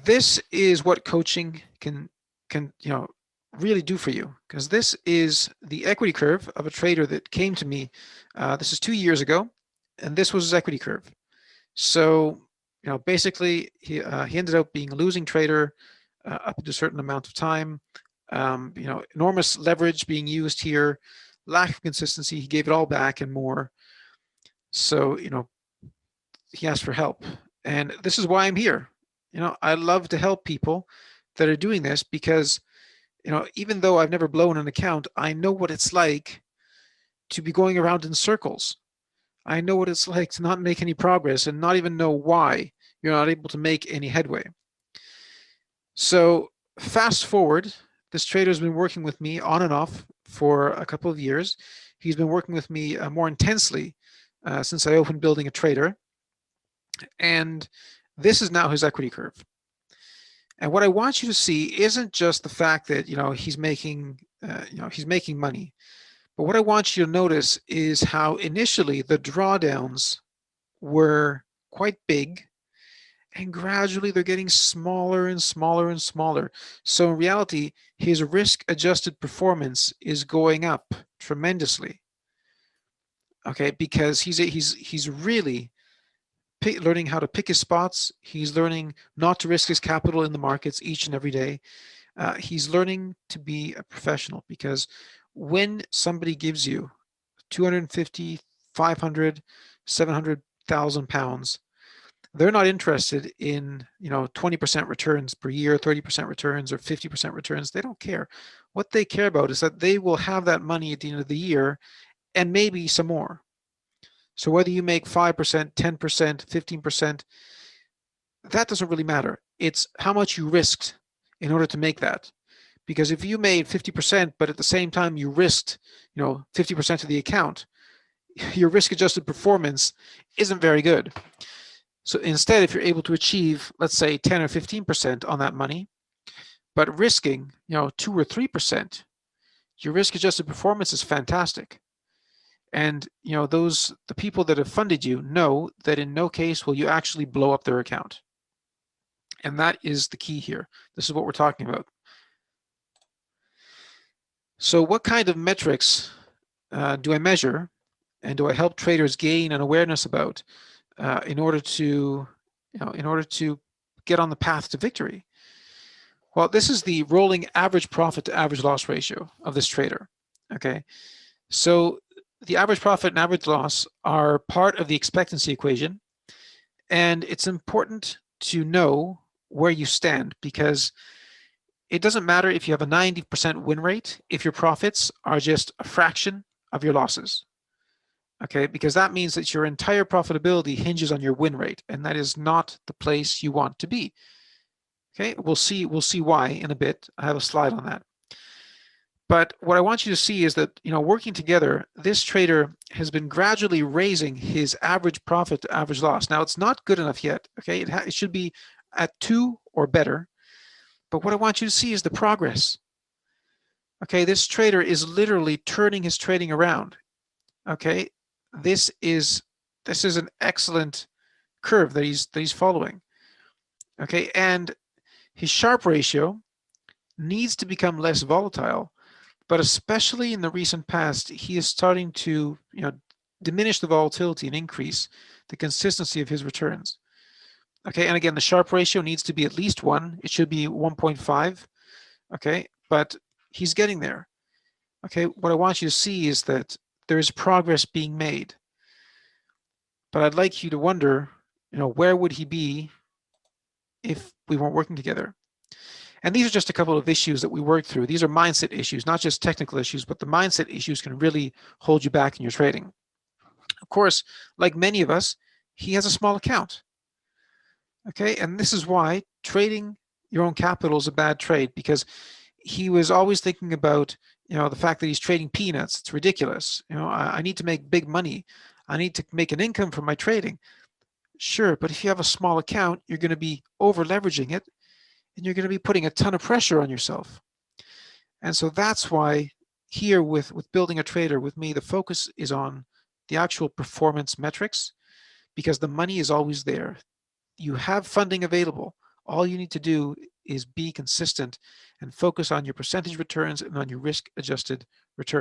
this is what coaching can really do for you, because this is the equity curve of a trader that came to me. This is 2 years ago, and this was his equity curve. So basically he ended up being a losing trader up to a certain amount of time. Enormous leverage being used here, lack of consistency. He gave it all back and more. So he asked for help, and this is why I'm here. I love to help people that are doing this, because even though I've never blown an account, I know what it's like to be going around in circles. I know what it's like to not make any progress and not even know why you're not able to make any headway. So fast forward, this trader's been working with me on and off for a couple of years. He's been working with me more intensely since I opened Building a Trader. And this is now his equity curve. And what I want you to see isn't just the fact that he's making money, but what I want you to notice is how initially the drawdowns were quite big, and gradually they're getting smaller and smaller and smaller. So in reality, his risk-adjusted performance is going up tremendously. Okay, because he's really learning how to pick his spots. He's learning not to risk his capital in the markets each and every day. He's learning to be a professional, because when somebody gives you 250, 500, 700,000 pounds, they're not interested in 20% returns per year, 30% returns, or 50% returns. They don't care. What they care about is that they will have that money at the end of the year, and maybe some more. So whether you make 5%, 10%, 15%, that doesn't really matter. It's how much you risked in order to make that. Because if you made 50%, but at the same time you risked 50% of the account, your risk-adjusted performance isn't very good. So instead, if you're able to achieve, let's say, 10 or 15% on that money, but risking 2 or 3%, your risk-adjusted performance is fantastic. And the people that have funded you know that in no case will you actually blow up their account. And that is the key here. This is what we're talking about. So what kind of metrics do I measure, and do I help traders gain an awareness about in order to get on the path to victory? Well, this is the rolling average profit to average loss ratio of this trader. Okay, so the average profit and average loss are part of the expectancy equation, and it's important to know where you stand, because it doesn't matter if you have a 90% win rate if your profits are just a fraction of your losses. Okay, because that means that your entire profitability hinges on your win rate, and that is not the place you want to be. Okay, we'll see why in a bit. I have a slide on that. But what I want you to see is that, working together, this trader has been gradually raising his average profit to average loss. Now, it's not good enough yet. Okay, it should be at 2 or better. But what I want you to see is the progress. Okay, this trader is literally turning his trading around. Okay, this is an excellent curve that he's following. Okay, and his Sharpe ratio needs to become less volatile. But especially in the recent past, he is starting to diminish the volatility and increase the consistency of his returns. Okay, and again, the Sharpe ratio needs to be at least 1. It should be 1.5. Okay, but he's getting there. Okay, what I want you to see is that there is progress being made. But I'd like you to wonder, where would he be if we weren't working together? And these are just a couple of issues that we worked through. These are mindset issues, not just technical issues, but the mindset issues can really hold you back in your trading. Of course, like many of us, he has a small account. Okay, and this is why trading your own capital is a bad trade, because he was always thinking about the fact that he's trading peanuts. It's ridiculous. I need to make big money. I need to make an income from my trading. Sure, but if you have a small account, you're going to be over leveraging it, and you're going to be putting a ton of pressure on yourself. And so that's why here with Building a Trader with me, the focus is on the actual performance metrics, because the money is always there. You have funding available. All you need to do is be consistent and focus on your percentage returns and on your risk adjusted return.